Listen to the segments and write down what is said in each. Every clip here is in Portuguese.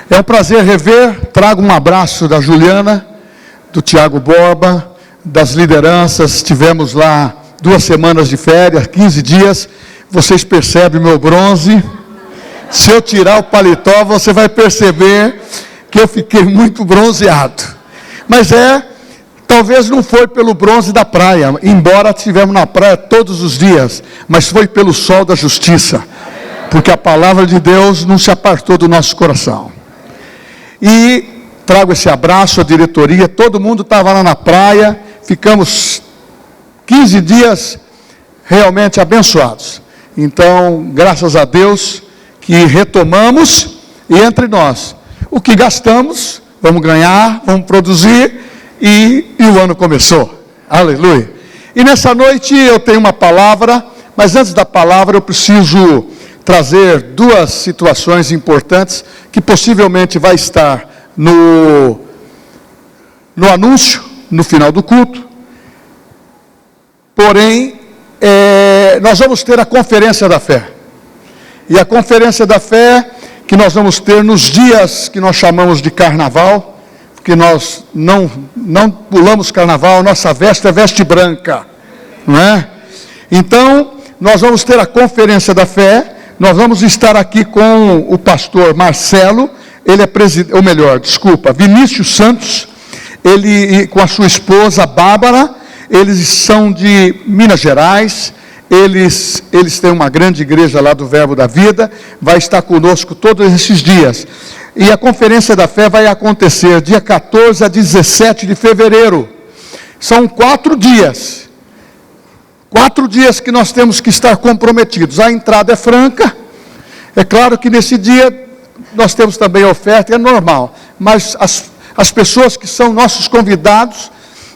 É um prazer rever. Trago um abraço da Juliana, do Tiago Borba, das lideranças. Tivemos lá 2 semanas de férias, 15 dias. Vocês percebem meu bronze? Se eu tirar o paletó, você vai perceber que eu fiquei muito bronzeado. Mas talvez não foi pelo bronze da praia, embora estivemos na praia todos os dias, mas foi pelo sol da justiça, porque a palavra de Deus não se apartou do nosso coração. E trago esse abraço à diretoria, todo mundo estava lá na praia, ficamos 15 dias realmente abençoados. Então, graças a Deus que retomamos, e entre nós, o que gastamos, vamos ganhar, vamos produzir, e o ano começou. Aleluia. E nessa noite eu tenho uma palavra, mas antes da palavra eu preciso trazer 2 situações importantes, que possivelmente vai estar no anúncio, no final do culto. Porém, nós vamos ter a conferência da fé. E a conferência da fé que nós vamos ter nos dias que nós chamamos de carnaval, porque nós não pulamos carnaval, nossa veste é veste branca, não é? Então, nós vamos ter a conferência da fé, nós vamos estar aqui com o pastor Marcelo, ele é Vinícius Santos, ele com a sua esposa Bárbara, eles são de Minas Gerais, eles têm uma grande igreja lá do Verbo da Vida, vai estar conosco todos esses dias. E a conferência da fé vai acontecer dia 14 a 17 de fevereiro. São 4 dias. 4 dias que nós temos que estar comprometidos. A entrada é franca. É claro que nesse dia nós temos também a oferta, é normal. Mas as pessoas que são nossos convidados,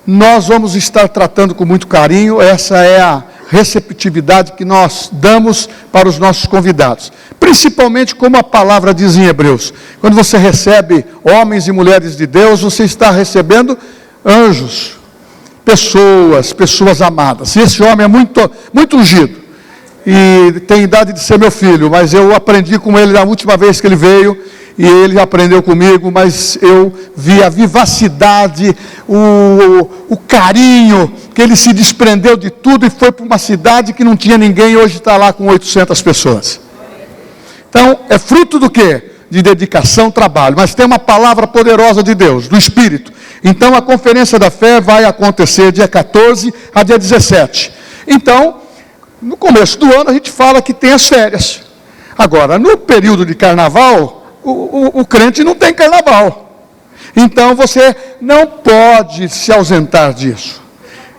nós vamos estar tratando com muito carinho. Essa é a receptividade que nós damos para os nossos convidados. Principalmente como a palavra diz em Hebreus. Quando você recebe homens e mulheres de Deus, você está recebendo anjos, pessoas amadas. E esse homem é muito, muito ungido. E tem idade de ser meu filho, mas eu aprendi com ele na última vez que ele veio, e ele aprendeu comigo, mas eu vi a vivacidade, o carinho, que ele se desprendeu de tudo e foi para uma cidade que não tinha ninguém, e hoje está lá com 800 pessoas. Então, é fruto do quê? De dedicação, trabalho, mas tem uma palavra poderosa de Deus, do Espírito. Então, a conferência da fé vai acontecer dia 14 a dia 17. Então, no começo do ano a gente fala que tem as férias. Agora, no período de carnaval, o crente não tem carnaval. Então, você não pode se ausentar disso.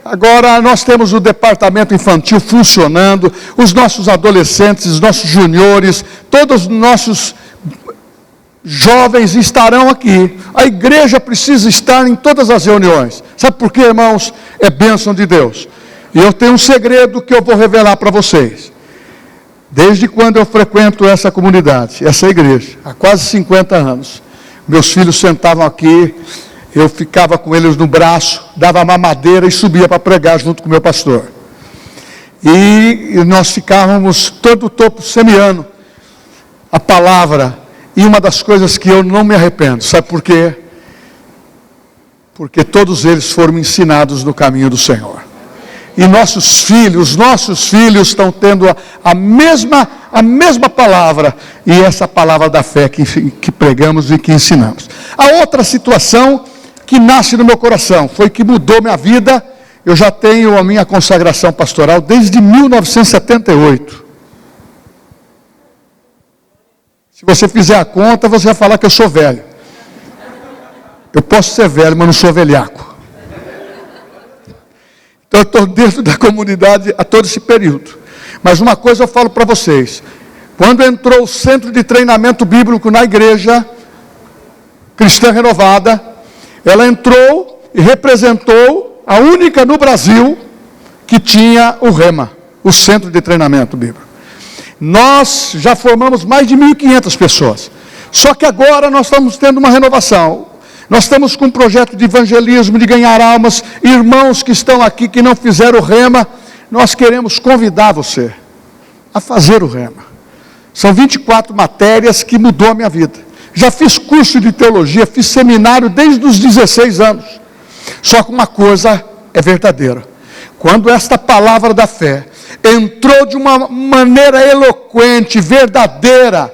Agora, nós temos o departamento infantil funcionando, os nossos adolescentes, os nossos juniores, todos os nossos jovens estarão aqui. A igreja precisa estar em todas as reuniões. Sabe por quê, irmãos? É bênção de Deus. E eu tenho um segredo que eu vou revelar para vocês. Desde quando eu frequento essa comunidade, essa igreja, há quase 50 anos, meus filhos sentavam aqui, eu ficava com eles no braço, dava mamadeira e subia para pregar junto com o meu pastor. E nós ficávamos todo o topo semeando a palavra. E uma das coisas que eu não me arrependo, sabe por quê? Porque todos eles foram ensinados no caminho do Senhor. E nossos filhos estão tendo a mesma palavra, e essa palavra da fé que pregamos e que ensinamos. A outra situação que nasce no meu coração, foi que mudou minha vida. Eu já tenho a minha consagração pastoral desde 1978. Se você fizer a conta, você vai falar que eu sou velho. Eu posso ser velho, mas não sou velhaco. Então eu estou dentro da comunidade a todo esse período. Mas uma coisa eu falo para vocês. Quando entrou o centro de treinamento bíblico na igreja cristã renovada, ela entrou e representou a única no Brasil que tinha o Rema, o centro de treinamento bíblico. Nós já formamos mais de 1.500 pessoas. Só que agora nós estamos tendo uma renovação. Nós estamos com um projeto de evangelismo, de ganhar almas. Irmãos que estão aqui, que não fizeram o Rema, nós queremos convidar você a fazer o Rema. São 24 matérias que mudou a minha vida. Já fiz curso de teologia, fiz seminário desde os 16 anos. Só que uma coisa é verdadeira. Quando esta palavra da fé entrou de uma maneira eloquente, verdadeira,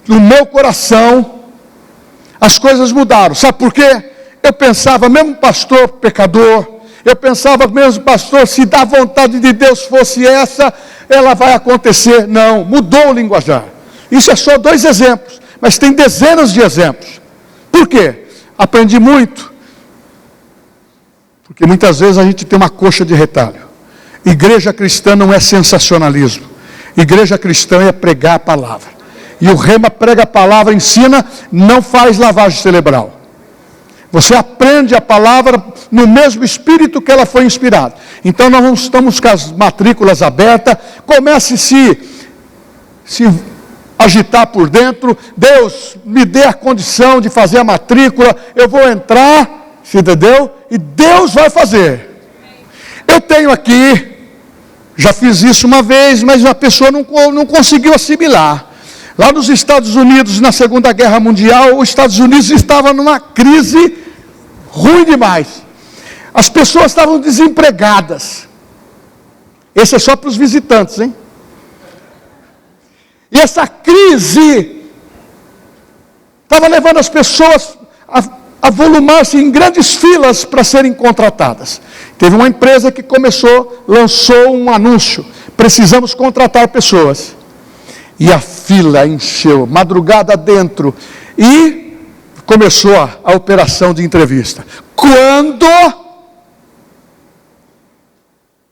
no meu coração, as coisas mudaram. Sabe por quê? Eu pensava, mesmo pastor pecador, eu pensava mesmo, pastor, se da vontade de Deus fosse essa, ela vai acontecer. Não, mudou o linguajar. Isso é só 2 exemplos, mas tem dezenas de exemplos. Por quê? Aprendi muito. Porque muitas vezes a gente tem uma coxa de retalho. Igreja cristã não é sensacionalismo. Igreja cristã é pregar a palavra. E o Rema prega a palavra, ensina, não faz lavagem cerebral. Você aprende a palavra no mesmo espírito que ela foi inspirada. Então nós estamos com as matrículas abertas. Comece a se agitar por dentro. Deus, me dê a condição de fazer a matrícula. Eu vou entrar, você entendeu? E Deus vai fazer. Eu tenho aqui, já fiz isso uma vez, mas a pessoa não conseguiu assimilar. Lá nos Estados Unidos, na Segunda Guerra Mundial, os Estados Unidos estavam numa crise ruim demais. As pessoas estavam desempregadas. Esse é só para os visitantes, hein? E essa crise estava levando as pessoas a volumar-se em grandes filas para serem contratadas. Teve uma empresa que lançou um anúncio: precisamos contratar pessoas. E a fila encheu, madrugada dentro, e começou a operação de entrevista. Quando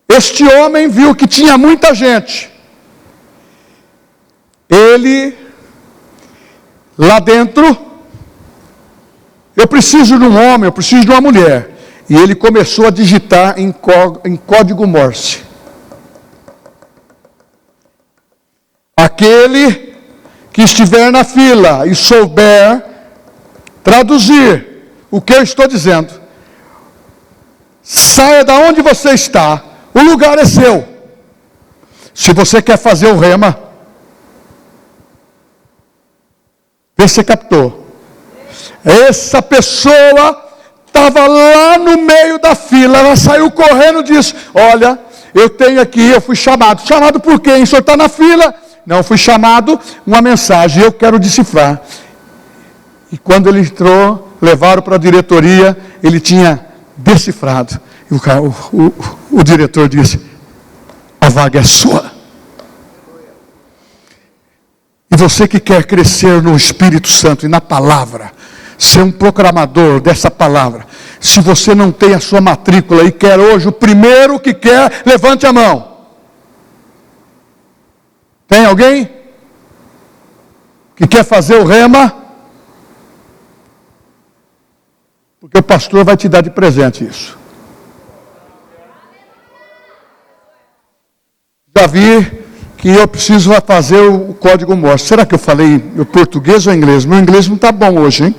este homem viu que tinha muita gente, ele, lá dentro, eu preciso de um homem, eu preciso de uma mulher. E ele começou a digitar em código Morse. Aquele que estiver na fila e souber traduzir o que eu estou dizendo, saia da onde você está, o lugar é seu. Se você quer fazer o rema, vê se você captou. Essa pessoa estava lá no meio da fila, ela saiu correndo e disse: olha, eu tenho aqui, eu fui chamado. Chamado por quem? O senhor está na fila? Não, fui chamado, uma mensagem, eu quero decifrar. E quando ele entrou, levaram para a diretoria, ele tinha decifrado. E o diretor disse: a vaga é sua. E você que quer crescer no Espírito Santo e na palavra, ser um proclamador dessa palavra, se você não tem a sua matrícula e quer hoje, o primeiro que quer, levante a mão. Tem alguém que quer fazer o rema? Porque o pastor vai te dar de presente isso. Já vi que eu preciso fazer o código Morse. Será que eu falei o português ou inglês? Meu inglês não está bom hoje, hein?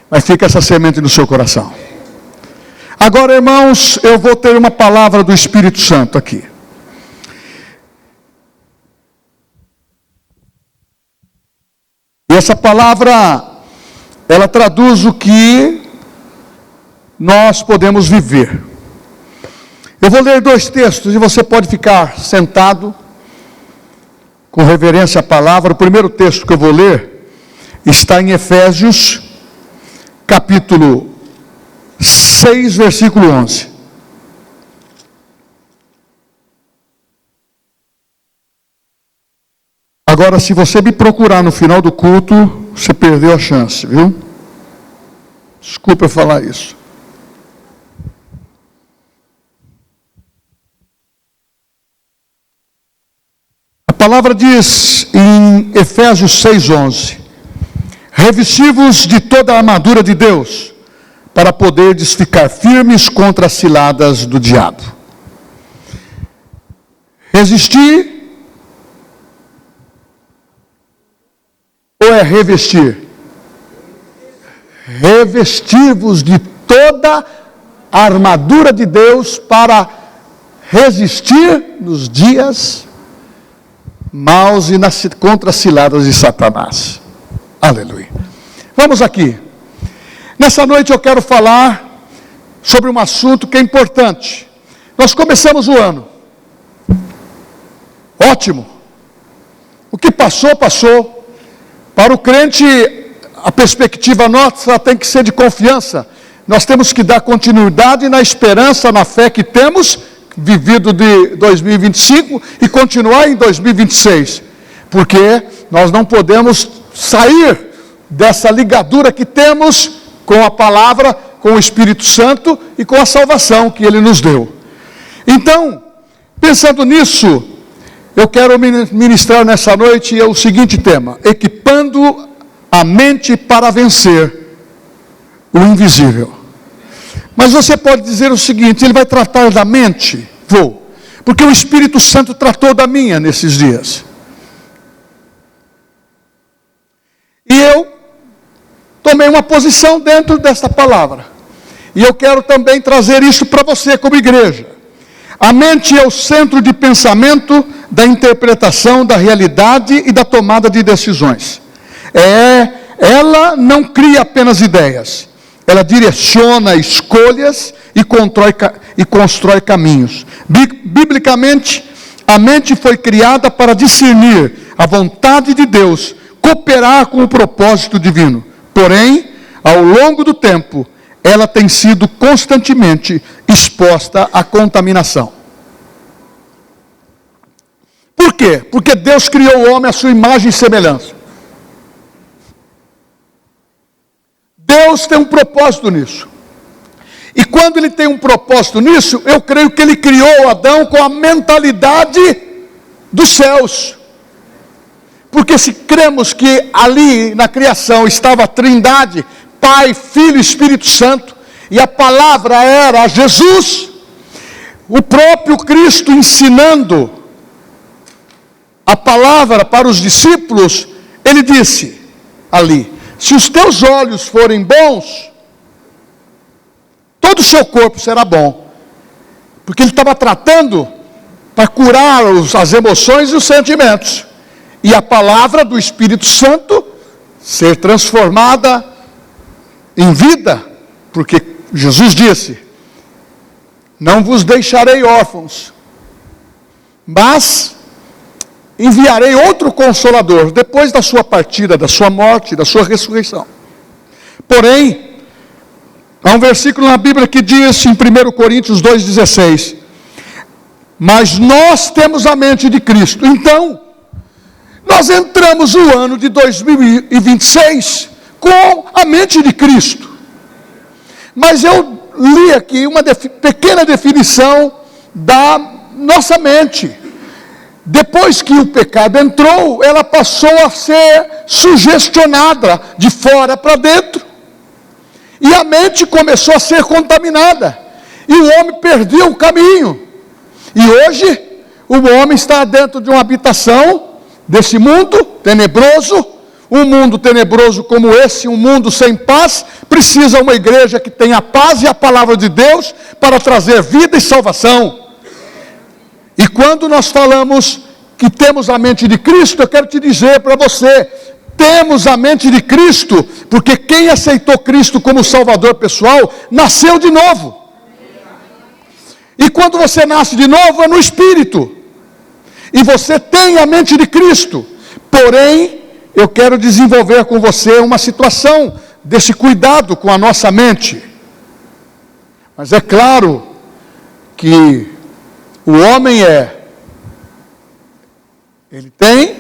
Mas fica essa semente no seu coração. Agora, irmãos, eu vou ter uma palavra do Espírito Santo aqui. E essa palavra, ela traduz o que nós podemos viver. Eu vou ler 2 textos e você pode ficar sentado com reverência à palavra. O primeiro texto que eu vou ler está em Efésios, capítulo 6, versículo 11. Agora, se você me procurar no final do culto, você perdeu a chance, viu? Desculpa eu falar isso. A palavra diz em Efésios 6:11: revesti-vos de toda a armadura de Deus, para poderdes ficar firmes contra as ciladas do diabo. Resistir ou é revestir? Revestir-vos de toda a armadura de Deus para resistir nos dias maus e contra as ciladas de Satanás. Aleluia. Vamos aqui. Nessa noite eu quero falar sobre um assunto que é importante. Nós começamos o ano. Ótimo. O que passou, passou. Para o crente, a perspectiva nossa tem que ser de confiança. Nós temos que dar continuidade na esperança, na fé que temos, vivido de 2025 e continuar em 2026. Porque nós não podemos sair dessa ligadura que temos com a palavra, com o Espírito Santo e com a salvação que Ele nos deu. Então, pensando nisso, eu quero ministrar nessa noite o seguinte tema: equipando a mente para vencer o invisível. Mas você pode dizer o seguinte: ele vai tratar da mente? Vou, porque o Espírito Santo tratou da minha nesses dias. E eu tomei uma posição dentro desta palavra. E eu quero também trazer isso para você como igreja. A mente é o centro de pensamento, da interpretação da realidade e da tomada de decisões. Ela não cria apenas ideias. Ela direciona escolhas e constrói caminhos. Biblicamente, a mente foi criada para discernir a vontade de Deus, cooperar com o propósito divino. Porém, ao longo do tempo, ela tem sido constantemente exposta à contaminação. Por quê? Porque Deus criou o homem à sua imagem e semelhança. Deus tem um propósito nisso. E quando Ele tem um propósito nisso, eu creio que Ele criou Adão com a mentalidade dos céus. Porque se cremos que ali na criação estava a Trindade, Pai, Filho e Espírito Santo, e a palavra era Jesus, o próprio Cristo ensinando a palavra para os discípulos, Ele disse ali: se os teus olhos forem bons, todo o seu corpo será bom. Porque Ele estava tratando para curar as emoções e os sentimentos. E a palavra do Espírito Santo ser transformada em vida, porque Jesus disse: não vos deixarei órfãos, mas enviarei outro Consolador, depois da sua partida, da sua morte, da sua ressurreição. Porém, há um versículo na Bíblia que diz em 1 Coríntios 2,16: mas nós temos a mente de Cristo. Então, nós entramos no ano de 2026 com a mente de Cristo. Mas eu li aqui uma pequena definição da nossa mente. Depois que o pecado entrou, ela passou a ser sugestionada de fora para dentro. E a mente começou a ser contaminada. E o homem perdeu o caminho. E hoje, o homem está dentro de uma habitação desse mundo tenebroso. Um mundo tenebroso como esse, um mundo sem paz, precisa uma igreja que tenha paz e a palavra de Deus para trazer vida e salvação. E quando nós falamos que temos a mente de Cristo, eu quero te dizer para você: temos a mente de Cristo, porque quem aceitou Cristo como Salvador pessoal, nasceu de novo. E quando você nasce de novo, é no Espírito. E você tem a mente de Cristo. Porém, eu quero desenvolver com você uma situação desse cuidado com a nossa mente. Mas é claro que o homem ele tem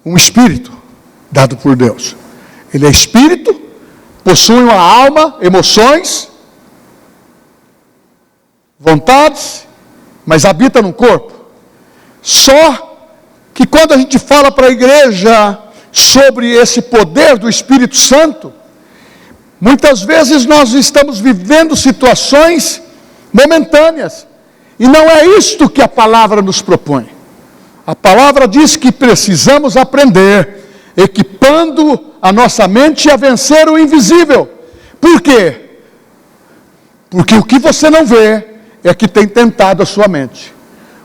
um espírito dado por Deus. Ele é espírito, possui uma alma, emoções, vontades, mas habita no corpo. Só que quando a gente fala para a igreja sobre esse poder do Espírito Santo, muitas vezes nós estamos vivendo situações momentâneas, e não é isto que a palavra nos propõe. A palavra diz que precisamos aprender, equipando a nossa mente a vencer o invisível. Por quê? Porque o que você não vê é que tem tentado a sua mente.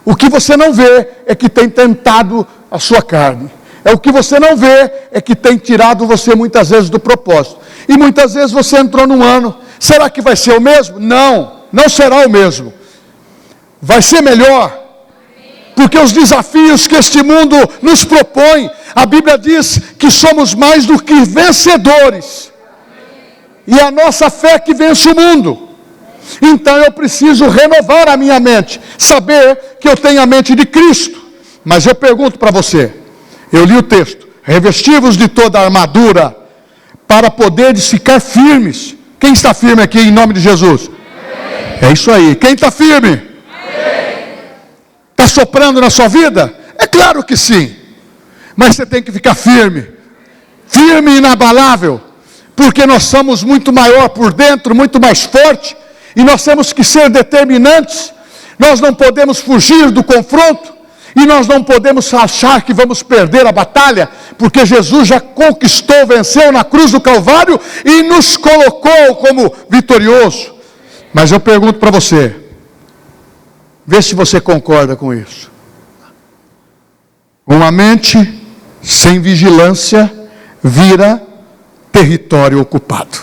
O que você não vê é que tem tentado a sua carne. É o que você não vê, é que tem tirado você muitas vezes do propósito. E muitas vezes você entrou num ano. Será que vai ser o mesmo? Não, não será o mesmo. Vai ser melhor. Porque os desafios que este mundo nos propõe, a Bíblia diz que somos mais do que vencedores. E a nossa fé que vence o mundo. Então eu preciso renovar a minha mente, saber que eu tenho a mente de Cristo. Mas eu pergunto para você, eu li o texto, revesti-vos de toda a armadura, para poderes ficar firmes. Quem está firme aqui em nome de Jesus? É isso aí. Quem está firme? Está soprando na sua vida? É claro que sim. Mas você tem que ficar firme. Firme e inabalável. Porque nós somos muito maior por dentro, muito mais forte. E nós temos que ser determinantes. Nós não podemos fugir do confronto. E nós não podemos achar que vamos perder a batalha. Porque Jesus já conquistou, venceu na cruz do Calvário. E nos colocou como vitorioso. Mas eu pergunto para você. Vê se você concorda com isso. Uma mente sem vigilância vira território ocupado.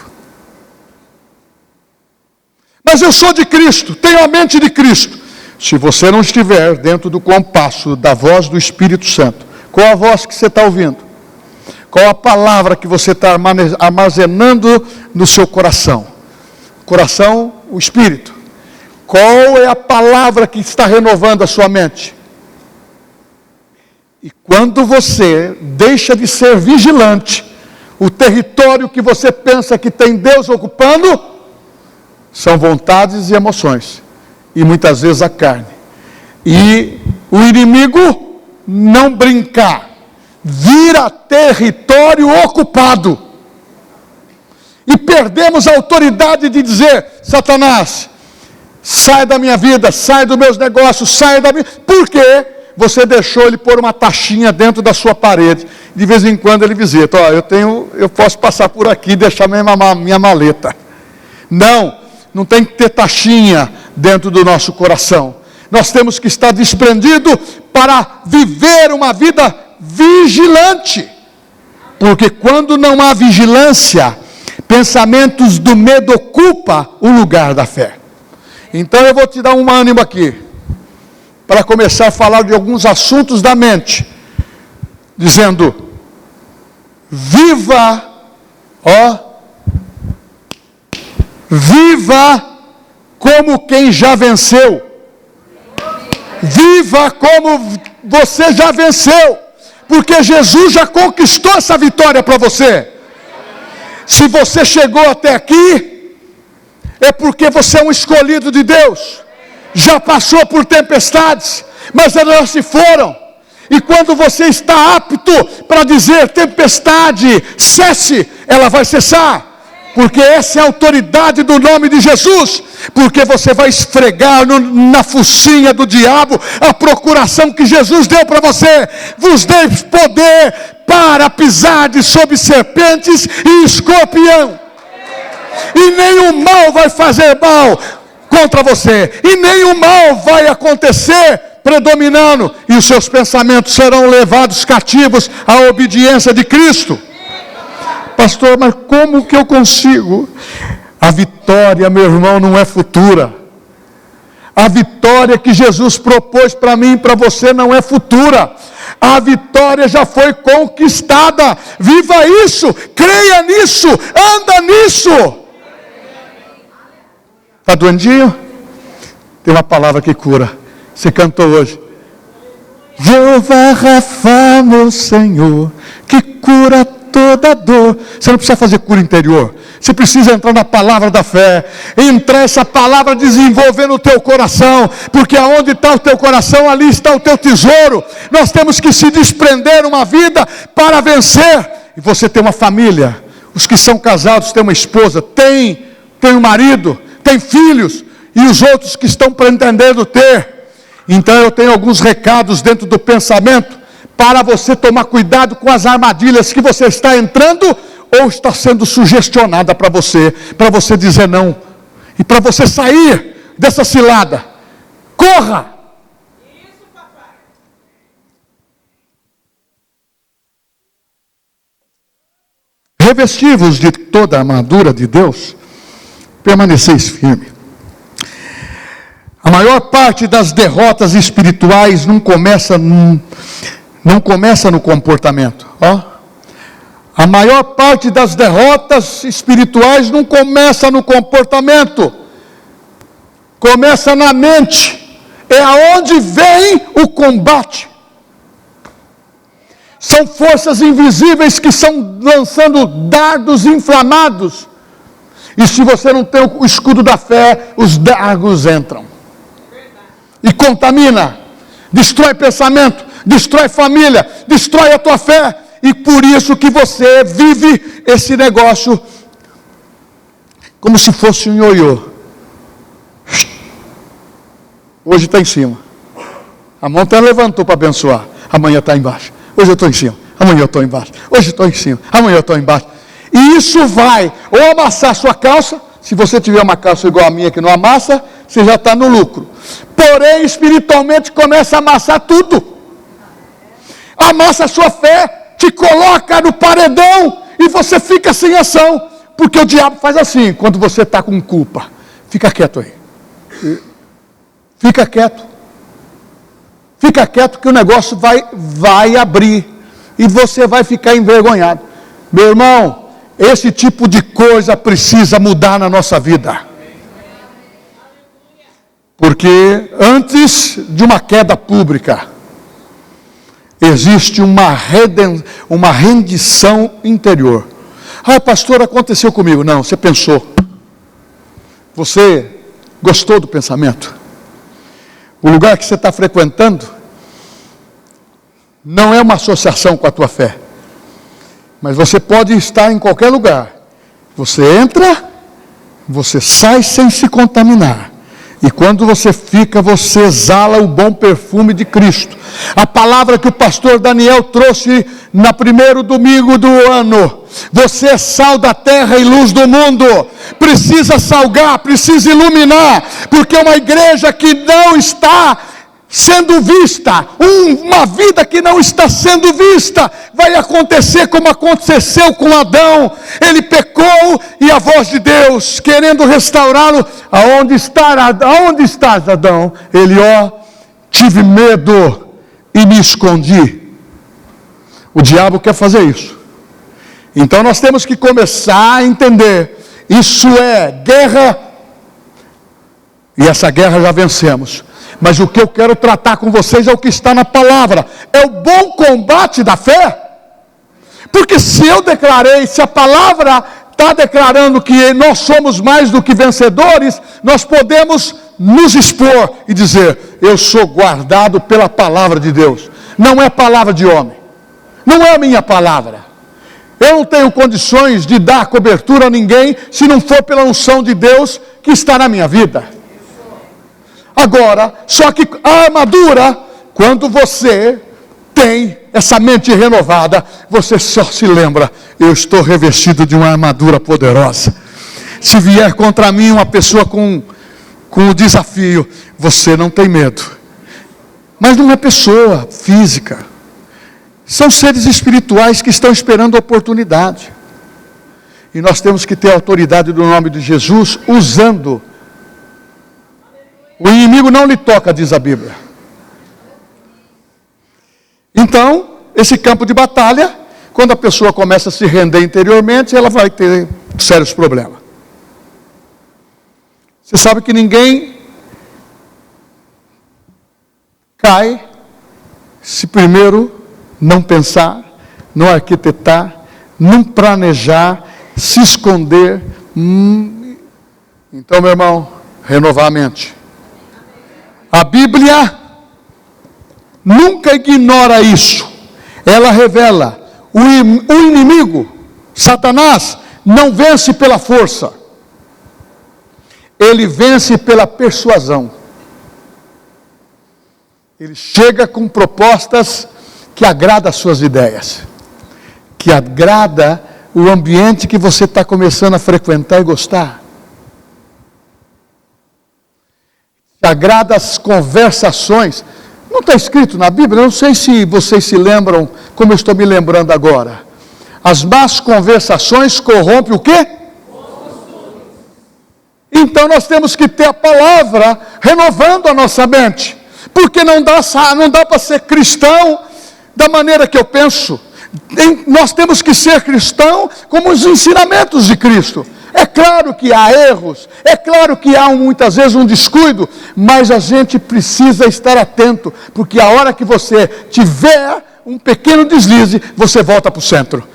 Mas eu sou de Cristo, tenho a mente de Cristo. Se você não estiver dentro do compasso da voz do Espírito Santo, qual a voz que você está ouvindo? Qual a palavra que você está armazenando no seu coração? Coração, o Espírito. Qual é a palavra que está renovando a sua mente? E quando você deixa de ser vigilante, o território que você pensa que tem Deus ocupando, são vontades e emoções. E muitas vezes a carne. E o inimigo não brincar, vira território ocupado. E perdemos a autoridade de dizer, Satanás, sai da minha vida, sai dos meus negócios, sai da minha... Por quê? Você deixou ele pôr uma taxinha dentro da sua parede. De vez em quando ele visita. Ó, eu posso passar por aqui e deixar minha maleta. Não tem que ter taxinha dentro do nosso coração. Nós temos que estar desprendidos para viver uma vida vigilante. Porque quando não há vigilância, pensamentos do medo ocupam o lugar da fé. Então eu vou te dar um ânimo aqui, para começar a falar de alguns assuntos da mente, dizendo, viva como quem já venceu, viva como você já venceu, porque Jesus já conquistou essa vitória para você. Se você chegou até aqui, é porque você é um escolhido de Deus. Já passou por tempestades, mas elas não se foram. E quando você está apto para dizer tempestade, cesse, ela vai cessar. Porque essa é a autoridade do nome de Jesus. Porque você vai esfregar na focinha do diabo a procuração que Jesus deu para você. Vos dei poder para pisar sobre serpentes e escorpião. E nenhum mal vai fazer mal contra você, e nenhum mal vai acontecer predominando, e os seus pensamentos serão levados cativos à obediência de Cristo. Pastor, mas como que eu consigo? A vitória, meu irmão, não é futura. A vitória que Jesus propôs para mim e para você não é futura. A vitória já foi conquistada. Viva isso, creia nisso, anda nisso. Está doendinho? Tem uma palavra que cura. Você cantou hoje. Jeová Rafa, meu Senhor, que cura toda dor. Você não precisa fazer cura interior. Você precisa entrar na palavra da fé. Entrar essa palavra, desenvolver no teu coração. Porque aonde está o teu coração, ali está o teu tesouro. Nós temos que se desprender uma vida para vencer. E você tem uma família. Os que são casados têm uma esposa. Tem um marido. Tem filhos, e os outros que estão pretendendo ter. Então eu tenho alguns recados dentro do pensamento, para você tomar cuidado com as armadilhas que você está entrando, ou está sendo sugestionada para você dizer não, e para você sair dessa cilada. Corra! Revesti-vos de toda a armadura de Deus, permaneceis firme. A maior parte das derrotas espirituais não começa no comportamento. A maior parte das derrotas espirituais não começa no comportamento. Começa na mente. É aonde vem o combate. São forças invisíveis que estão lançando dardos inflamados. E se você não tem o escudo da fé, os dardos entram. E contamina. Destrói pensamento, destrói família, destrói a tua fé. E por isso que você vive esse negócio como se fosse um ioiô. Hoje está em cima. A mão até levantou para abençoar. Amanhã está embaixo. Hoje eu estou em cima. Amanhã eu estou embaixo. Hoje eu estou em cima. Amanhã eu estou embaixo. E isso vai ou amassar a sua calça. Se você tiver uma calça igual a minha que não amassa, você já está no lucro. Porém, espiritualmente começa a amassar tudo. Amassa a sua fé, te coloca no paredão e você fica sem ação. Porque o diabo faz assim, quando você está com culpa. Fica quieto aí. Fica quieto. Fica quieto que o negócio vai abrir. E você vai ficar envergonhado. Meu irmão, esse tipo de coisa precisa mudar na nossa vida. Porque antes de uma queda pública, existe uma rendição interior. Pastor, aconteceu comigo. Não, você pensou. Você gostou do pensamento. O lugar que você está frequentando não é uma associação com a tua fé. Mas você pode estar em qualquer lugar. Você entra, você sai sem se contaminar. E quando você fica, você exala o bom perfume de Cristo. A palavra que o pastor Daniel trouxe no primeiro domingo do ano. Você é sal da terra e luz do mundo. Precisa salgar, precisa iluminar. Porque uma igreja que não está sendo vista, uma vida que não está sendo vista, vai acontecer como aconteceu com Adão. Ele pecou e a voz de Deus, querendo restaurá-lo, aonde estás, Adão? Ele, tive medo e me escondi. O diabo quer fazer isso. Então nós temos que começar a entender, isso é guerra, e essa guerra já vencemos. Mas o que eu quero tratar com vocês é o que está na palavra. É o bom combate da fé. Porque se a palavra está declarando que nós somos mais do que vencedores, nós podemos nos expor e dizer, eu sou guardado pela palavra de Deus. Não é palavra de homem. Não é a minha palavra. Eu não tenho condições de dar cobertura a ninguém se não for pela unção de Deus que está na minha vida. Agora, só que a armadura, quando você tem essa mente renovada, você só se lembra, eu estou revestido de uma armadura poderosa. Se vier contra mim uma pessoa com o desafio, você não tem medo. Mas não é pessoa física. São seres espirituais que estão esperando a oportunidade. E nós temos que ter a autoridade do nome de Jesus, usando. O inimigo não lhe toca, diz a Bíblia. Então, esse campo de batalha, quando a pessoa começa a se render interiormente, ela vai ter sérios problemas. Você sabe que ninguém cai se primeiro não pensar, não arquitetar, não planejar, se esconder. Então, meu irmão, renovar a mente. A Bíblia nunca ignora isso. Ela revela, o inimigo, Satanás, não vence pela força. Ele vence pela persuasão. Ele chega com propostas que agradam as suas ideias. Que agrada o ambiente que você está começando a frequentar e gostar. Agrada as conversações. Não está escrito na Bíblia, não sei se vocês se lembram, como eu estou me lembrando agora. As más conversações corrompem o quê? Então nós temos que ter a palavra renovando a nossa mente. Porque não dá para ser cristão da maneira que eu penso. Nós temos que ser cristão como os ensinamentos de Cristo. É claro que há erros, é claro que há muitas vezes um descuido, mas a gente precisa estar atento, porque a hora que você tiver um pequeno deslize, você volta para o centro,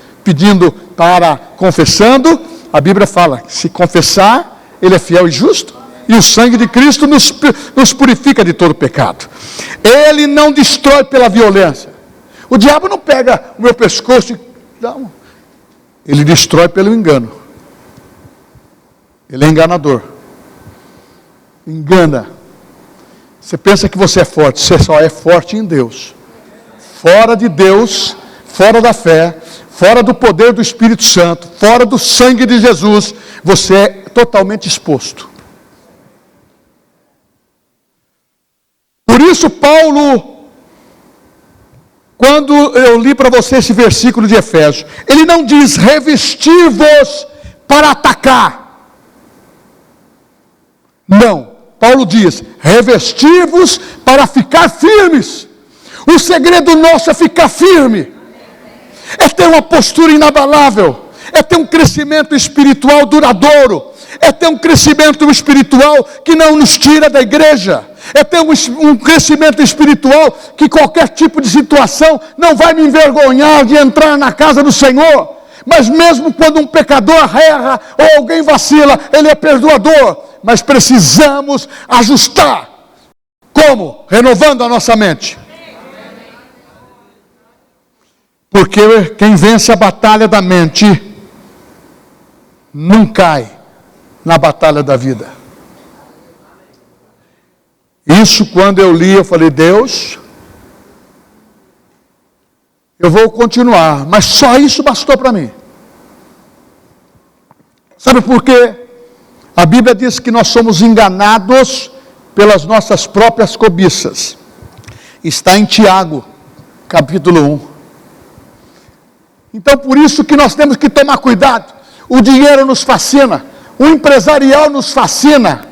confessando. A Bíblia fala, se confessar, Ele é fiel e justo, e o sangue de Cristo nos purifica de todo pecado. Ele não destrói pela violência. O diabo não pega o meu pescoço e... Não. Ele destrói pelo engano. Ele é enganador. Engana. Você pensa que você é forte, você só é forte em Deus. Fora de Deus, fora da fé, fora do poder do Espírito Santo, fora do sangue de Jesus, você é totalmente exposto. Por isso Paulo, quando eu li para você esse versículo de Efésios, ele não diz revestir-vos para atacar. Não, Paulo diz, revestir-vos para ficar firmes. O segredo nosso é ficar firme, é ter uma postura inabalável, é ter um crescimento espiritual duradouro, é ter um crescimento espiritual que não nos tira da igreja, é ter um crescimento espiritual que qualquer tipo de situação não vai me envergonhar de entrar na casa do Senhor. Mas mesmo quando um pecador erra ou alguém vacila, Ele é perdoador. Mas precisamos ajustar. Como? Renovando a nossa mente. Porque quem vence a batalha da mente não cai na batalha da vida. Isso quando eu li, eu falei, Deus, eu vou continuar, mas só isso bastou para mim. Sabe por quê? A Bíblia diz que nós somos enganados pelas nossas próprias cobiças. Está em Tiago, capítulo 1. Então por isso que nós temos que tomar cuidado. O dinheiro nos fascina, o empresarial nos fascina.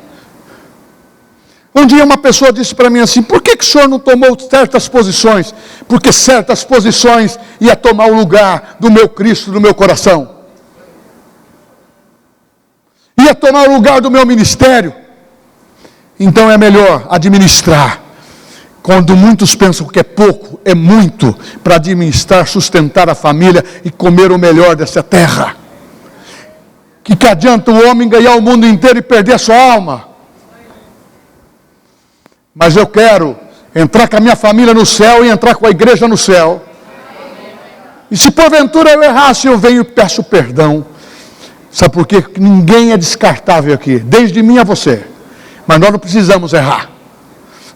Um dia uma pessoa disse para mim assim, por que o senhor não tomou certas posições? Porque certas posições ia tomar o lugar do meu Cristo, do meu coração. Ia tomar o lugar do meu ministério. Então é melhor administrar. Quando muitos pensam que é pouco, é muito para administrar, sustentar a família e comer o melhor dessa terra. Que adianta o homem ganhar o mundo inteiro e perder a sua alma? Mas eu quero entrar com a minha família no céu e entrar com a igreja no céu. E se porventura eu errasse, eu venho e peço perdão. Sabe por quê? Ninguém é descartável aqui, desde mim a você. Mas nós não precisamos errar.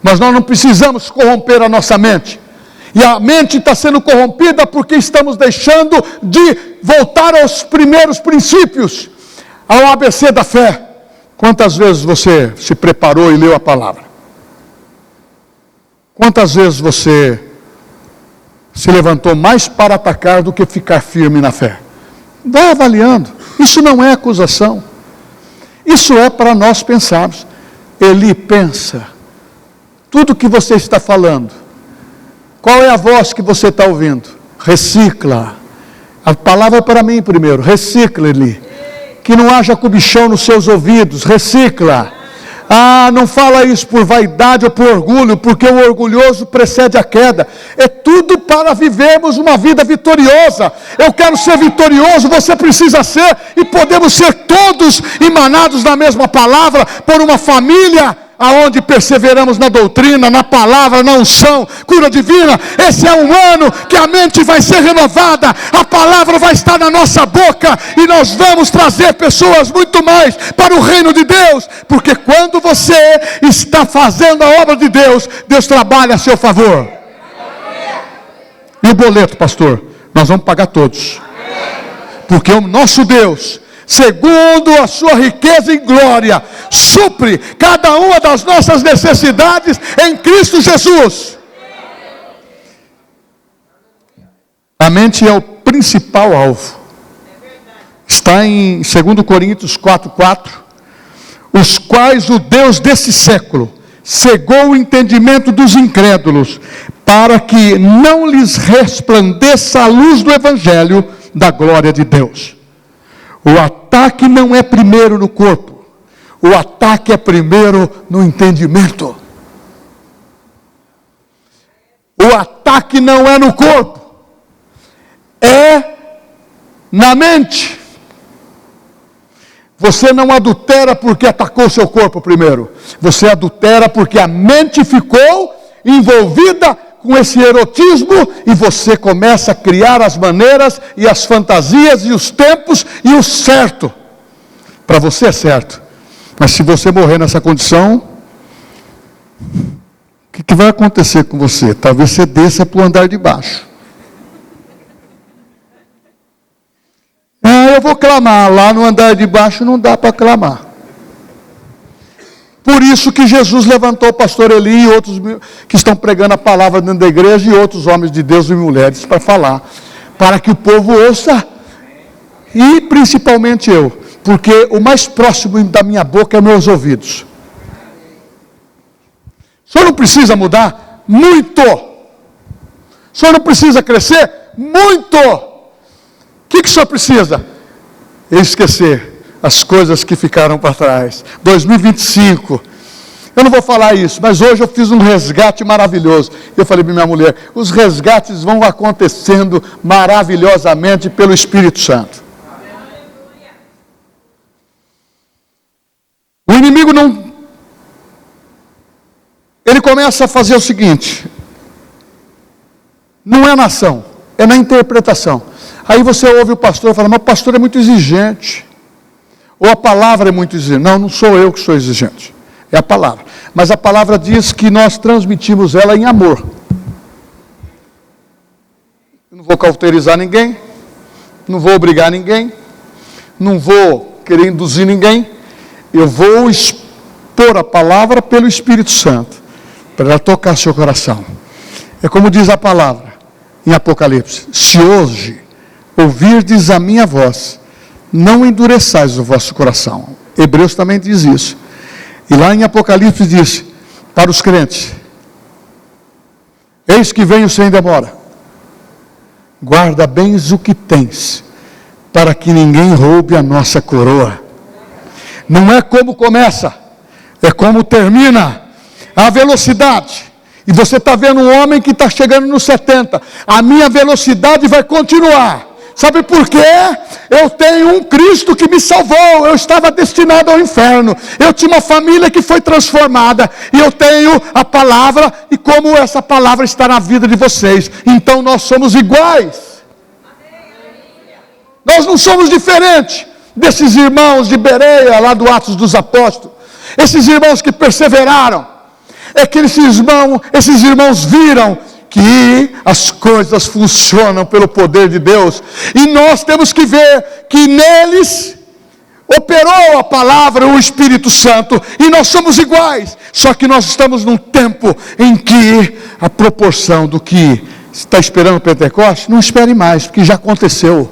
Mas nós não precisamos corromper a nossa mente. E a mente está sendo corrompida porque estamos deixando de voltar aos primeiros princípios, ao ABC da fé. Quantas vezes você se preparou e leu a palavra? Quantas vezes você se levantou mais para atacar do que ficar firme na fé? Vai avaliando. Isso não é acusação. Isso é para nós pensarmos. Eli, pensa. Tudo que você está falando. Qual é a voz que você está ouvindo? Recicla. A palavra é para mim primeiro. Recicla, Eli. Que não haja cobichão nos seus ouvidos. Recicla. Ah, não fala isso por vaidade ou por orgulho, porque o orgulhoso precede a queda. É tudo para vivermos uma vida vitoriosa. Eu quero ser vitorioso, você precisa ser, e podemos ser todos emanados da mesma palavra, por uma família aonde perseveramos na doutrina, na palavra, na unção, cura divina. Esse é um ano que a mente vai ser renovada, a palavra vai estar na nossa boca, e nós vamos trazer pessoas muito mais para o reino de Deus, porque quando você está fazendo a obra de Deus, Deus trabalha a seu favor. E o boleto, pastor? Nós vamos pagar todos, porque o nosso Deus, segundo a sua riqueza e glória, supre cada uma das nossas necessidades em Cristo Jesus. A mente é o principal alvo. Está em 2 Coríntios 4:4, os quais o Deus desse século cegou o entendimento dos incrédulos, para que não lhes resplandeça a luz do Evangelho da glória de Deus. O ataque não é primeiro no corpo, o ataque é primeiro no entendimento. O ataque não é no corpo, é na mente. Você não adultera porque atacou seu corpo primeiro. Você adultera porque a mente ficou envolvida com esse erotismo e você começa a criar as maneiras e as fantasias e os tempos e o certo. Para você é certo. Mas se você morrer nessa condição, o que vai acontecer com você? Talvez você desça para o andar de baixo. Eu vou clamar. Lá no andar de baixo não dá para clamar. Por isso que Jesus levantou o pastor Eli e outros que estão pregando a palavra dentro da igreja e outros homens de Deus e mulheres para falar. Para que o povo ouça. E principalmente eu. Porque o mais próximo da minha boca é meus ouvidos. O senhor não precisa mudar? Muito. O senhor não precisa crescer? Muito. O que o senhor precisa? Esquecer as coisas que ficaram para trás. 2025. Eu não vou falar isso, mas hoje eu fiz um resgate maravilhoso. Eu falei para minha mulher, os resgates vão acontecendo maravilhosamente pelo Espírito Santo. O inimigo ele começa a fazer o seguinte, não é na ação, é na interpretação. Aí você ouve o pastor e fala, mas o pastor é muito exigente. Ou a palavra é muito exigente. Não sou eu que sou exigente. É a palavra. Mas a palavra diz que nós transmitimos ela em amor. Eu não vou cauterizar ninguém. Não vou obrigar ninguém. Não vou querer induzir ninguém. Eu vou expor a palavra pelo Espírito Santo. Para ela tocar seu coração. É como diz a palavra em Apocalipse. Se hoje ouvirdes a minha voz, não endureçais o vosso coração. Hebreus também diz isso. E lá em Apocalipse diz, para os crentes, eis que venho sem demora. Guarda bens o que tens, para que ninguém roube a nossa coroa. Não é como começa, é como termina. A velocidade. E você está vendo um homem que está chegando nos 70. A minha velocidade vai continuar. Sabe por quê? Eu tenho um Cristo que me salvou. Eu estava destinado ao inferno. Eu tinha uma família que foi transformada. E eu tenho a palavra. E como essa palavra está na vida de vocês. Então nós somos iguais. Nós não somos diferentes desses irmãos de Bereia, lá do Atos dos Apóstolos. Esses irmãos que perseveraram. É que esses irmãos viram que as coisas funcionam pelo poder de Deus. E nós temos que ver que neles operou a palavra, o Espírito Santo. E nós somos iguais. Só que nós estamos num tempo em que a proporção do que está esperando o Pentecostes, não espere mais, porque já aconteceu.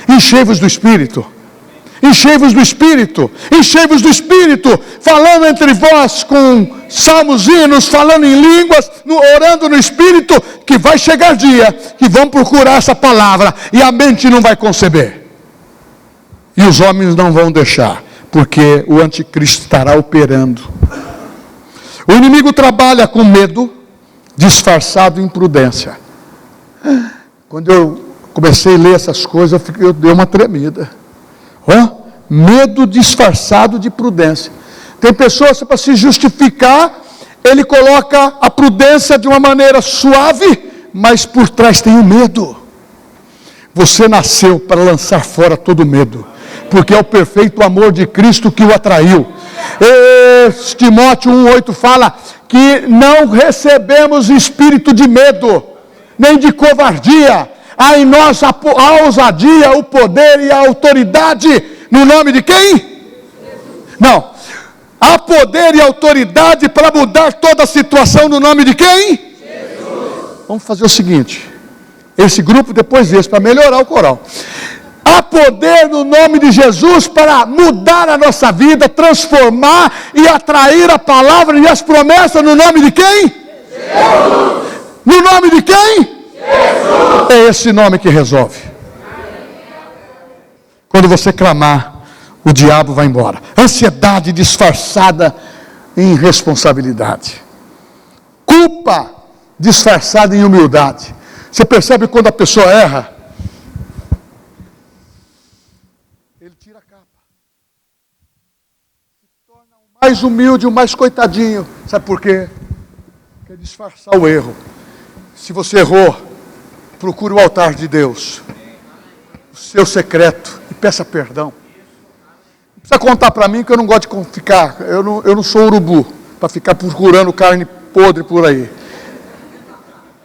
Enchei-vos do Espírito. Enchei-vos do Espírito, enchei-vos do Espírito, falando entre vós com salmos, hinos, falando em línguas, orando no Espírito, que vai chegar dia, que vão procurar essa palavra, e a mente não vai conceber, e os homens não vão deixar, porque o anticristo estará operando. O inimigo trabalha com medo, disfarçado em prudência. Quando eu comecei a ler essas coisas, eu dei uma tremida. Medo disfarçado de prudência. Tem pessoas que para se justificar, ele coloca a prudência de uma maneira suave, mas por trás tem o medo. Você nasceu para lançar fora todo medo, porque é o perfeito amor de Cristo que o atraiu. Timóteo 1,8 fala que não recebemos espírito de medo, nem de covardia. Há em nós a ousadia, o poder e a autoridade, no nome de quem? Jesus. Não, há poder e autoridade para mudar toda a situação no nome de quem? Jesus. Vamos fazer o seguinte, Esse grupo depois desse, para melhorar o coral. Há poder no nome de Jesus para mudar a nossa vida, transformar e atrair a palavra e as promessas no nome de quem? Jesus. No nome de quem? Jesus. É esse nome que resolve. Quando você clamar, o diabo vai embora. Ansiedade disfarçada em irresponsabilidade. Culpa disfarçada em humildade. Você percebe quando a pessoa erra? Ele tira a capa. Se torna o mais humilde, o mais coitadinho. Sabe por quê? Quer disfarçar o erro. Se você errou, procure o altar de Deus. O seu secreto. E peça perdão. Não precisa contar para mim que eu não gosto de ficar. Eu não sou urubu para ficar procurando carne podre por aí.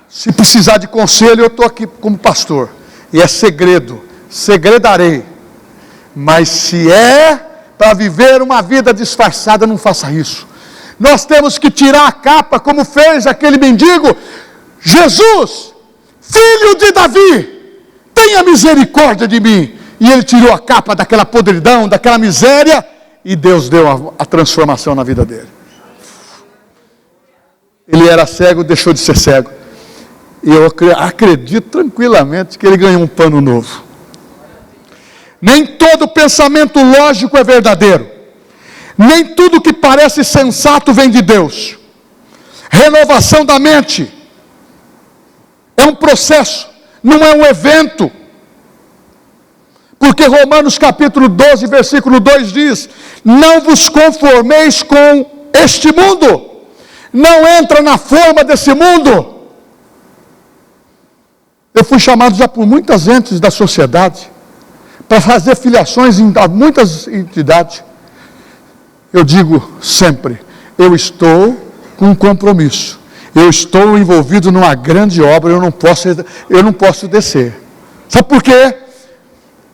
Se precisar de conselho, eu estou aqui como pastor. E é segredo. Segredarei. Mas se é para viver uma vida disfarçada, não faça isso. Nós temos que tirar a capa, como fez aquele mendigo. Jesus, filho de Davi, tenha misericórdia de mim. E ele tirou a capa daquela podridão, daquela miséria, e Deus deu a transformação na vida dele. Ele era cego, deixou de ser cego. E eu acredito tranquilamente que ele ganhou um pano novo. Nem todo pensamento lógico é verdadeiro. Nem tudo que parece sensato vem de Deus. Renovação da mente é um processo, não é um evento. Porque Romanos capítulo 12, versículo 2 diz: não vos conformeis com este mundo. Não entra na forma desse mundo. Eu fui chamado já por muitas entes da sociedade para fazer filiações em muitas entidades. Eu digo sempre, eu estou com um compromisso. Eu estou envolvido numa grande obra, eu não posso descer. Sabe por quê?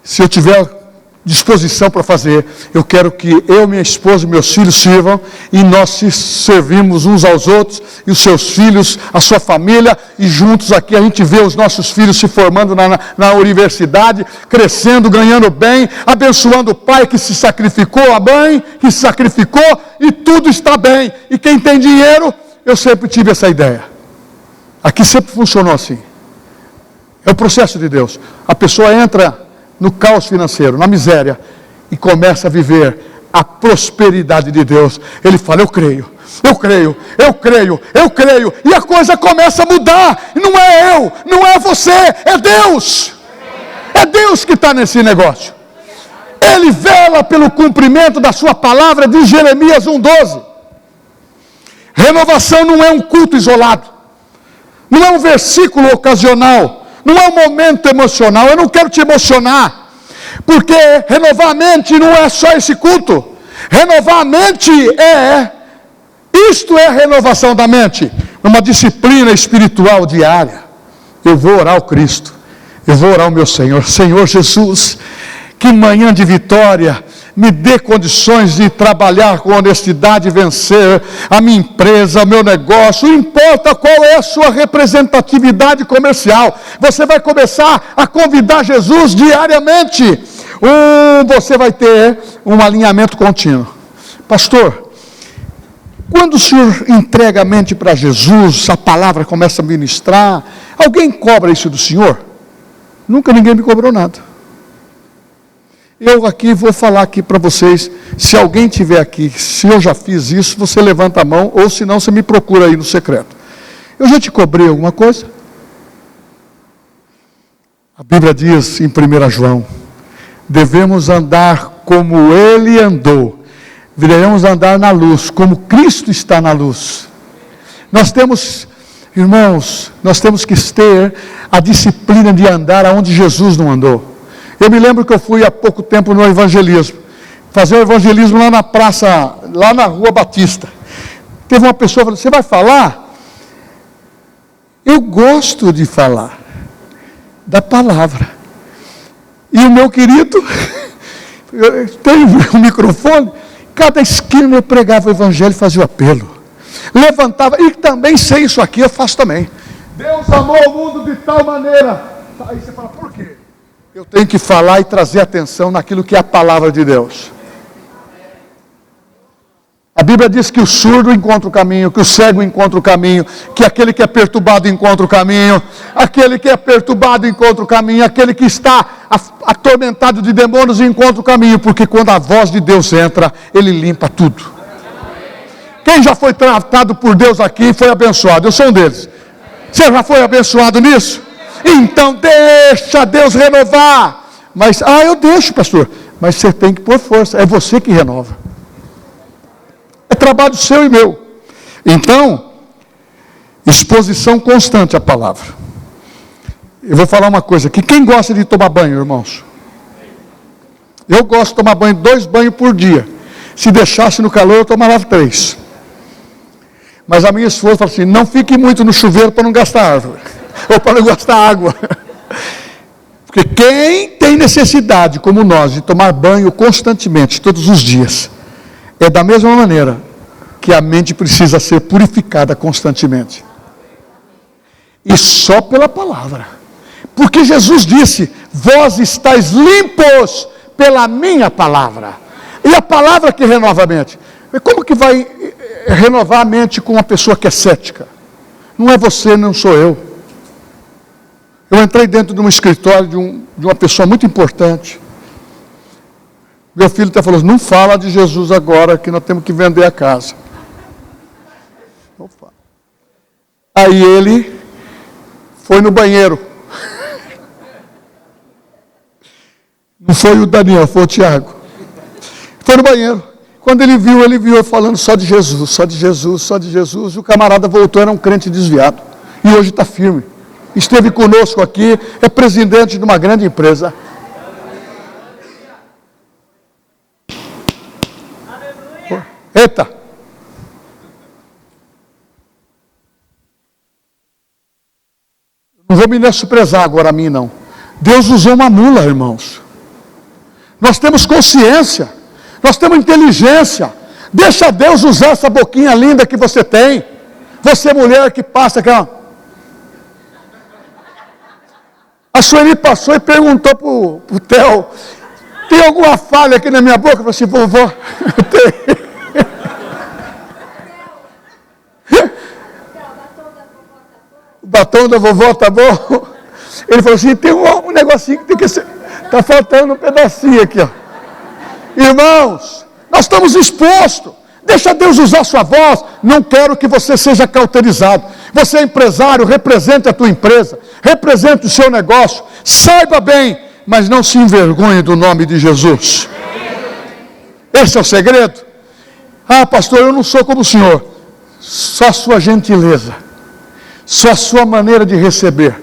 Se eu tiver disposição para fazer, eu quero que eu, minha esposa e meus filhos sirvam, e nós se servimos uns aos outros, e os seus filhos, a sua família, e juntos aqui a gente vê os nossos filhos se formando na universidade, crescendo, ganhando bem, abençoando o pai que se sacrificou, a mãe que se sacrificou, e tudo está bem. E quem tem dinheiro, eu sempre tive essa ideia. Aqui sempre funcionou assim. É o processo de Deus. A pessoa entra no caos financeiro, na miséria, e começa a viver a prosperidade de Deus. Ele fala, eu creio, e a coisa começa a mudar. E não é eu, não é você, é Deus. É Deus que está nesse negócio. Ele vela pelo cumprimento da sua palavra, de Jeremias 1,12. Renovação não é um culto isolado, não é um versículo ocasional, não é um momento emocional. Eu não quero te emocionar, porque renovar a mente não é só esse culto. Renovar a mente isto é a renovação da mente, uma disciplina espiritual diária. Eu vou orar ao Cristo, eu vou orar ao meu Senhor. Senhor Jesus, que manhã de vitória, me dê condições de trabalhar com honestidade, vencer a minha empresa, o meu negócio, não importa qual é a sua representatividade comercial, você vai começar a convidar Jesus diariamente, você vai ter um alinhamento contínuo. Pastor, quando o senhor entrega a mente para Jesus, a palavra começa a ministrar, alguém cobra isso do senhor? Nunca ninguém me cobrou nada. Eu aqui vou falar aqui para vocês, se alguém tiver aqui, se eu já fiz isso, você levanta a mão, ou se não, você me procura aí no secreto. Eu já te cobrei alguma coisa? A Bíblia diz em 1 João, devemos andar como Ele andou, devemos andar na luz, como Cristo está na luz. Nós temos, irmãos, nós temos que ter a disciplina de andar aonde Jesus não andou. Eu me lembro que eu fui há pouco tempo no evangelismo, fazer o evangelismo lá na praça, lá na Rua Batista. Teve uma pessoa que falou, você vai falar? Eu gosto de falar da palavra. E o meu querido, tem um microfone, cada esquina eu pregava o evangelho e fazia o apelo. Levantava, e também sei isso aqui, eu faço também. Deus amou o mundo de tal maneira. Aí você fala, por quê? Eu tenho que falar e trazer atenção naquilo que é a palavra de Deus. A Bíblia diz que o surdo encontra o caminho, que o cego encontra o caminho, que aquele que é perturbado encontra o caminho, aquele que é perturbado encontra o caminho, aquele que está atormentado de demônios encontra o caminho, porque quando a voz de Deus entra, Ele limpa tudo. Quem já foi tratado por Deus aqui foi abençoado? Eu sou um deles. Você já foi abençoado nisso? Então deixa Deus renovar. Mas, eu deixo, pastor. Mas você tem que pôr força, é você que renova. É trabalho seu e meu. Então, exposição constante à palavra. Eu vou falar uma coisa aqui. Quem gosta de tomar banho, irmãos? Eu gosto de tomar banho, 2 banhos por dia. Se deixasse no calor, eu tomava 3. Mas a minha esposa fala assim, não fique muito no chuveiro para não gastar água. Ou para não gastar água. Porque quem tem necessidade, como nós, de tomar banho constantemente, todos os dias, é da mesma maneira que a mente precisa ser purificada constantemente. E só pela palavra. Porque Jesus disse, vós estáis limpos pela minha palavra. E a palavra que renova a mente. Como que vai renovar a mente com uma pessoa que é cética? Não é você, não sou eu. Eu entrei dentro de um escritório de uma pessoa muito importante. Meu filho até falou, não fala de Jesus agora, que nós temos que vender a casa. Opa. Aí ele foi no banheiro. Não foi o Daniel, foi o Tiago. Foi no banheiro. Quando ele viu falando só de Jesus, só de Jesus, só de Jesus. E o camarada voltou, era um crente desviado. E hoje está firme. Esteve conosco aqui, é presidente de uma grande empresa. Eita! Não vou me menosprezar agora a mim, não. Deus usou uma mula, irmãos. Nós temos consciência, nós temos inteligência. Deixa Deus usar essa boquinha linda que você tem. Você, mulher que passa aqui, ó. A Sueli passou e perguntou para o Theo, tem alguma falha aqui na minha boca? Eu falei assim, vovó, tem. O batom da vovó tá bom? Ele falou assim, tem um negocinho que tem que ser, está faltando um pedacinho aqui, ó. Irmãos, nós estamos expostos. Deixa Deus usar a sua voz. Não quero que você seja cauterizado. Você é empresário, represente a tua empresa, represente o seu negócio. Saiba bem, mas não se envergonhe do nome de Jesus. Esse é o segredo. Pastor, eu não sou como o senhor. Só a sua gentileza, só a sua maneira de receber,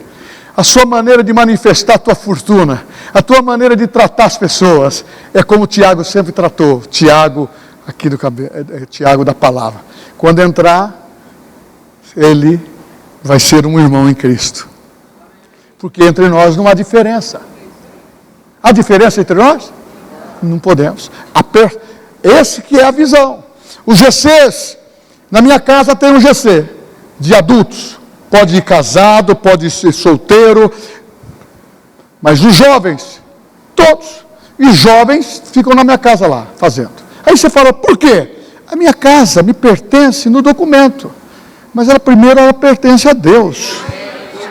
a sua maneira de manifestar a tua fortuna, a tua maneira de tratar as pessoas, é como o Tiago sempre tratou. Tiago, aqui do cabelo, Tiago da palavra. Quando entrar, ele vai ser um irmão em Cristo. Porque entre nós não há diferença. Há diferença entre nós? Não podemos. Esse que é a visão. Os GCs, na minha casa tem um GC de adultos. Pode ir casado, pode ser solteiro. Mas os jovens, todos. E jovens ficam na minha casa lá, fazendo. Aí você fala, por quê? A minha casa me pertence no documento. Mas primeiro ela pertence a Deus.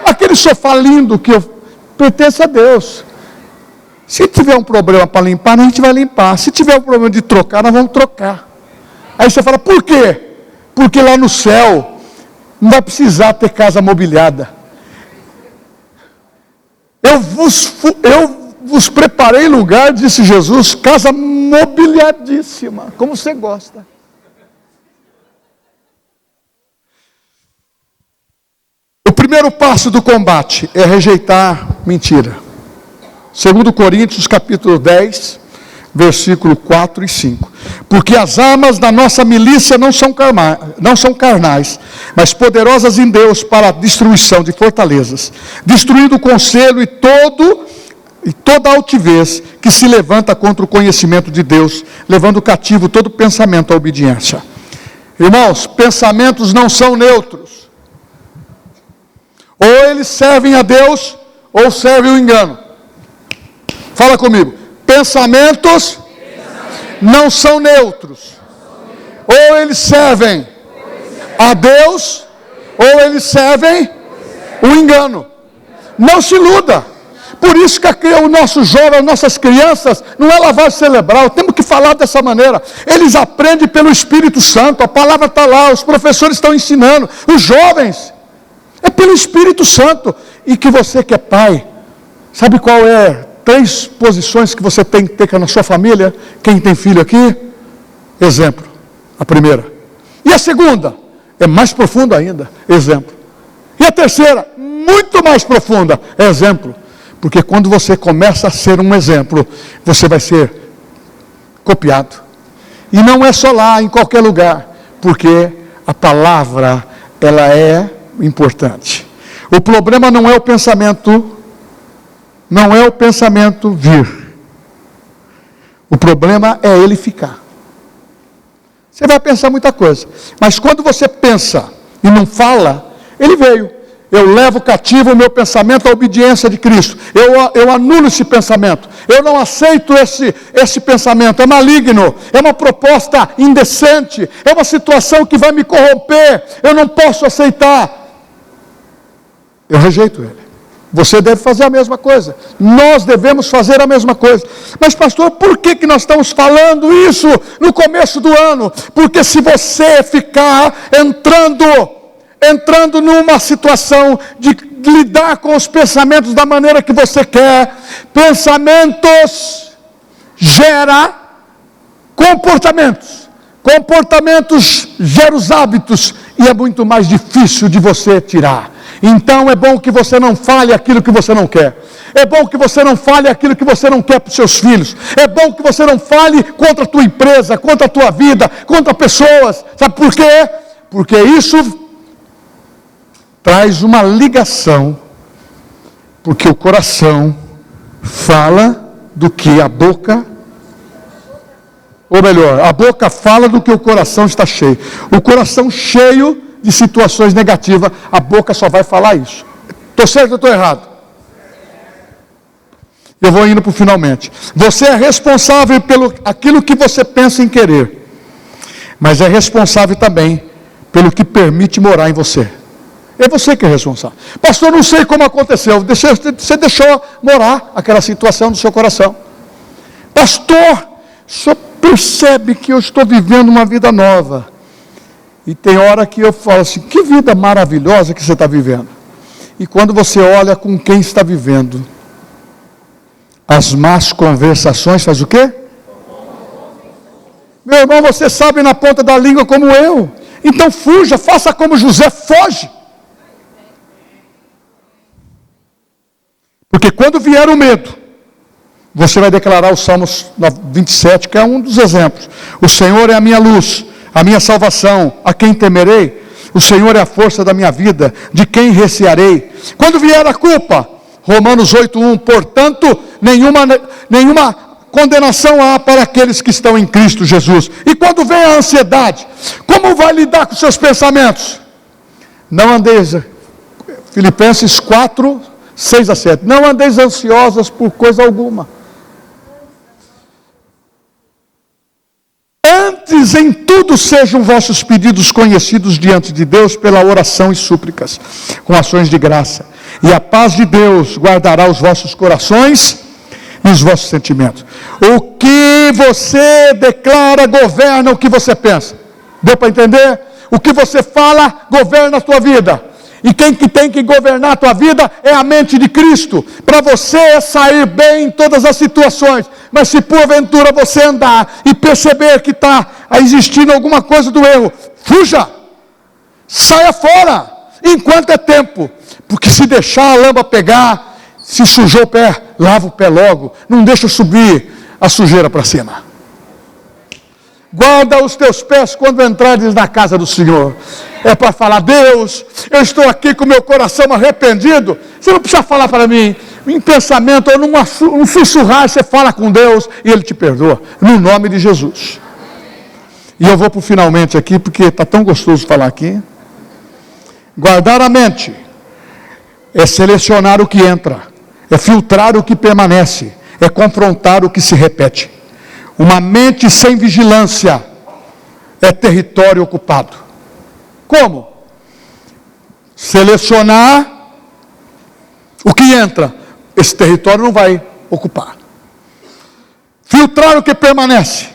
Aquele sofá lindo que pertence a Deus. Se tiver um problema para limpar, a gente vai limpar. Se tiver um problema de trocar, nós vamos trocar. Aí você fala, por quê? Porque lá no céu não vai precisar ter casa mobiliada. Eu vos preparei lugar, disse Jesus, casa mobiliadíssima, como você gosta. O primeiro passo do combate é rejeitar mentira. 2 Coríntios capítulo 10, versículo 4 e 5. Porque as armas da nossa milícia não são carnais, mas poderosas em Deus para a destruição de fortalezas, destruindo o conselho e toda altivez que se levanta contra o conhecimento de Deus, levando cativo todo pensamento à obediência. Irmãos, pensamentos não são neutros. Ou eles servem a Deus, ou servem o engano. Fala comigo. Pensamentos não são neutros. Ou eles servem a Deus, ou eles servem o engano. Não se iluda. Por isso que o nosso jovem, as nossas crianças, não é lavagem cerebral, temos que falar dessa maneira. Eles aprendem pelo Espírito Santo, a palavra está lá, os professores estão ensinando, os jovens, é pelo Espírito Santo. E que você que é pai, sabe qual é 3 posições que você tem que ter na sua família? Quem tem filho aqui? Exemplo, a primeira. E a segunda? É mais profunda ainda, exemplo. E a terceira? Muito mais profunda, exemplo. Porque quando você começa a ser um exemplo, você vai ser copiado. E não é só lá, em qualquer lugar. Porque a palavra, ela é importante. O problema não é o pensamento vir. O problema é ele ficar. Você vai pensar muita coisa. Mas quando você pensa e não fala, ele veio. Eu levo cativo o meu pensamento à obediência de Cristo. Eu anulo esse pensamento. Eu não aceito esse pensamento. É maligno. É uma proposta indecente. É uma situação que vai me corromper. Eu não posso aceitar. Eu rejeito ele. Você deve fazer a mesma coisa. Nós devemos fazer a mesma coisa. Mas pastor, por que nós estamos falando isso no começo do ano? Porque se você ficar entrando numa situação de lidar com os pensamentos da maneira que você quer, pensamentos gera comportamentos geram os hábitos, e é muito mais difícil de você tirar. Então é bom que você não fale aquilo que você não quer. É bom que você não fale aquilo que você não quer para os seus filhos. É bom que você não fale contra a tua empresa, contra a tua vida, contra pessoas. Sabe por quê? Porque isso traz uma ligação, porque o coração fala do que a boca, ou melhor, a boca fala do que o coração está cheio. O coração cheio de situações negativas, a boca só vai falar isso. Estou certo ou estou errado? Eu vou indo para o finalmente. Você é responsável pelo aquilo que você pensa em querer, mas é responsável também pelo que permite morar em você. É você que é responsável. Pastor, não sei como aconteceu. Você deixou morar aquela situação no seu coração. Pastor, só percebe que eu estou vivendo uma vida nova. E tem hora que eu falo assim, que vida maravilhosa que você está vivendo. E quando você olha com quem está vivendo, as más conversações faz o quê? Meu irmão, você sabe na ponta da língua como eu. Então fuja, faça como José, foge. Porque quando vier o medo, você vai declarar o Salmos 27, que é um dos exemplos. O Senhor é a minha luz, a minha salvação, a quem temerei? O Senhor é a força da minha vida, de quem recearei? Quando vier a culpa, Romanos 8:1, portanto, nenhuma condenação há para aqueles que estão em Cristo Jesus. E quando vem a ansiedade, como vai lidar com seus pensamentos? Não andeis, Filipenses 4, 6-7, não andeis ansiosas por coisa alguma. Antes, em tudo, sejam vossos pedidos conhecidos diante de Deus pela oração e súplicas, com ações de graça. E a paz de Deus guardará os vossos corações e os vossos sentimentos. O que você declara governa o que você pensa. Deu para entender? O que você fala governa a tua vida. E quem que tem que governar a tua vida é a mente de Cristo. Para você sair bem em todas as situações. Mas se porventura você andar e perceber que está existindo alguma coisa do erro, fuja. Saia fora. Enquanto é tempo. Porque se deixar a lama pegar, se sujou o pé, lava o pé logo. Não deixa subir a sujeira para cima. Guarda os teus pés quando entrares na casa do Senhor. É para falar, Deus, eu estou aqui com meu coração arrependido. Você não precisa falar para mim. Em pensamento, ou num sussurrar, você fala com Deus e Ele te perdoa. No nome de Jesus. E eu vou para o finalmente aqui, porque está tão gostoso falar aqui. Guardar a mente. é selecionar o que entra, é filtrar o que permanece, é confrontar o que se repete. Uma mente sem vigilância é território ocupado. Como? Selecionar o que entra, esse território não vai ocupar. Filtrar o que permanece,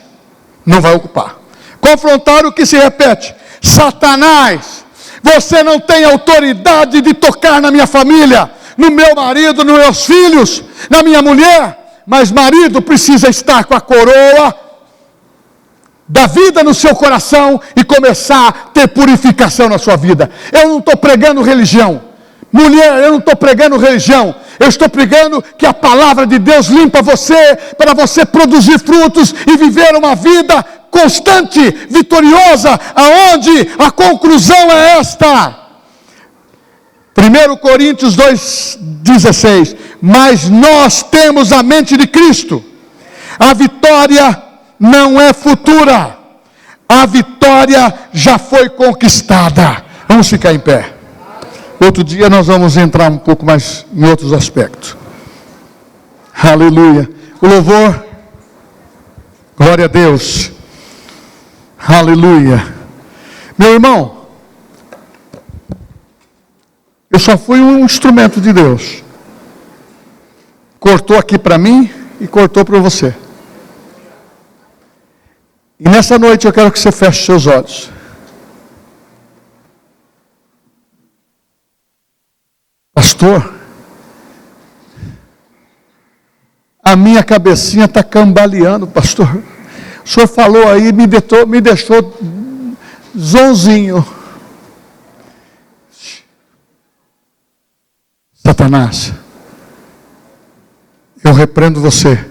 não vai ocupar. Confrontar o que se repete. Satanás, você não tem autoridade de tocar na minha família, no meu marido, nos meus filhos, na minha mulher, mas marido precisa estar com a coroa da vida no seu coração e começar a ter purificação na sua vida. Eu não estou pregando religião. Mulher, eu não estou pregando religião. Eu estou pregando que a palavra de Deus limpa você, para você produzir frutos e viver uma vida constante, vitoriosa, aonde a conclusão é esta. 1 Coríntios 2,16. Mas nós temos a mente de Cristo. A vitória não é futura. A vitória já foi conquistada. Vamos ficar em pé. Outro dia nós vamos entrar um pouco mais em outros aspectos. Aleluia. O louvor. Glória a Deus. Aleluia. Meu irmão, eu só fui um instrumento de Deus. Cortou aqui para mim e cortou para você. E nessa noite eu quero que você feche seus olhos. Pastor, a minha cabecinha está cambaleando, pastor. O senhor falou aí, me deixou zonzinho. Satanás, eu repreendo você,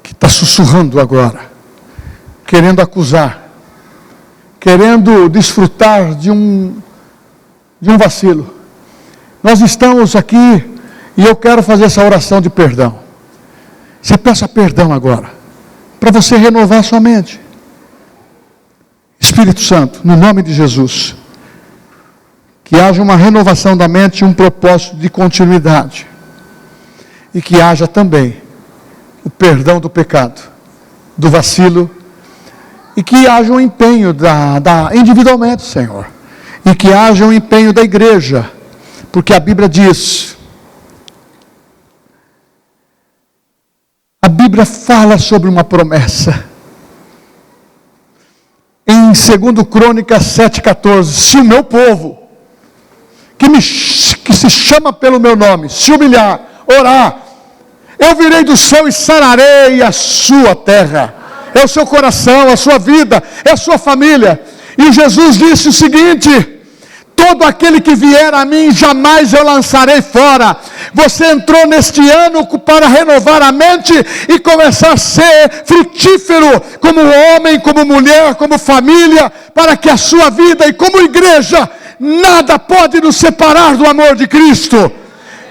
que está sussurrando agora, querendo acusar, querendo desfrutar de um vacilo. Nós estamos aqui e eu quero fazer essa oração de perdão. Você peça perdão agora, para você renovar sua mente. Espírito Santo, no nome de Jesus, que haja uma renovação da mente e um propósito de continuidade. E que haja também o perdão do pecado, do vacilo, e que haja um empenho individualmente, Senhor. E que haja um empenho da igreja, porque a Bíblia diz, a Bíblia fala sobre uma promessa. Em 2 Crônicas 7,14, se o meu povo, que se chama pelo meu nome, se humilhar, orar, eu virei do céu e sararei a sua terra. É o seu coração, a sua vida, é a sua família. E Jesus disse o seguinte: todo aquele que vier a mim, jamais eu lançarei fora. Você entrou neste ano para renovar a mente e começar a ser frutífero como homem, como mulher, como família, para que a sua vida e como igreja, nada pode nos separar do amor de Cristo.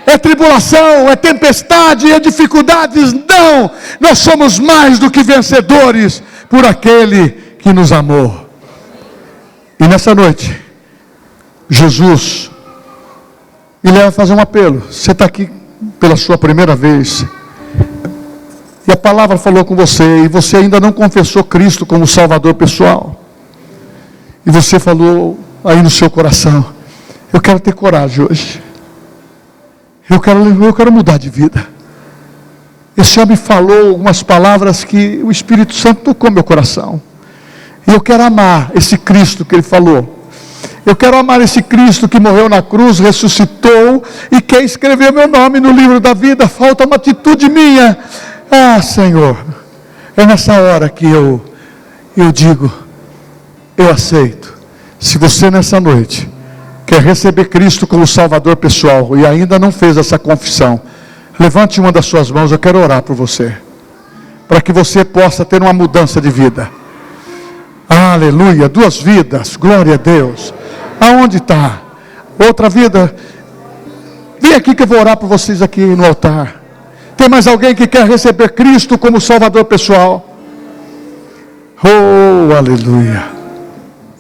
É tribulação, é tempestade, é dificuldades, não. Nós somos mais do que vencedores por aquele que nos amou. E nessa noite, Jesus me leva a fazer um apelo. Você está aqui pela sua primeira vez, e a palavra falou com você, e você ainda não confessou Cristo como Salvador pessoal, e você falou aí no seu coração: eu quero ter coragem hoje, eu quero mudar de vida. Esse Senhor me falou algumas palavras que o Espírito Santo tocou meu coração, e eu quero amar esse Cristo que Ele falou. Eu quero amar esse Cristo que morreu na cruz, ressuscitou e quer escrever meu nome no livro da vida. Falta uma atitude minha. Ah, Senhor, é nessa hora que eu digo, eu aceito. Se você nessa noite quer receber Cristo como Salvador pessoal e ainda não fez essa confissão, levante uma das suas mãos, eu quero orar por você, para que você possa ter uma mudança de vida. Aleluia, 2 vidas, glória a Deus. Aonde está? Outra vida? Vem aqui que eu vou orar por vocês aqui no altar. Tem mais alguém que quer receber Cristo como Salvador pessoal? Oh, aleluia.